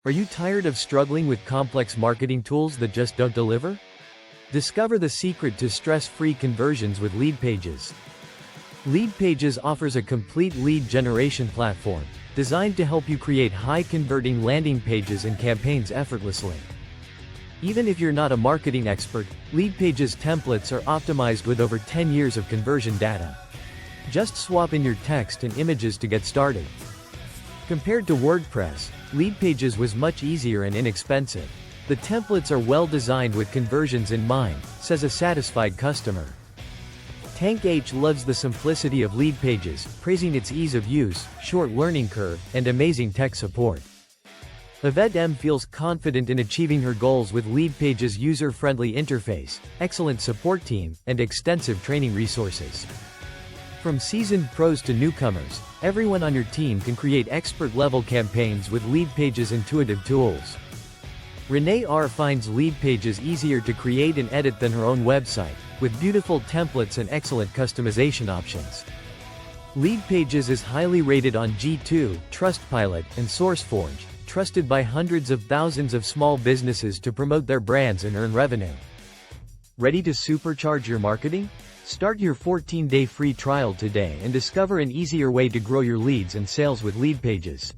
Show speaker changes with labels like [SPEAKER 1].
[SPEAKER 1] Are you tired of struggling with complex marketing tools that just don't deliver? Discover the secret to stress-free conversions with Leadpages. Leadpages offers a complete lead generation platform, designed to help you create high-converting landing pages and campaigns effortlessly. Even if you're not a marketing expert, Leadpages templates are optimized with over 10 years of conversion data. Just swap in your text and images to get started. Compared to WordPress, Leadpages was much easier and inexpensive. The templates are well designed with conversions in mind, says a satisfied customer. Tank H loves the simplicity of Leadpages, praising its ease of use, short learning curve, and amazing tech support. Yvette M feels confident in achieving her goals with Leadpages' user-friendly interface, excellent support team, and extensive training resources. From seasoned pros to newcomers, everyone on your team can create expert-level campaigns with Leadpages' intuitive tools. Renee R finds Leadpages easier to create and edit than her own website, with beautiful templates and excellent customization options. Leadpages is highly rated on G2, Trustpilot, and SourceForge, trusted by hundreds of thousands of small businesses to promote their brands and earn revenue. Ready to supercharge your marketing? Start your 14-day free trial today and discover an easier way to grow your leads and sales with Leadpages.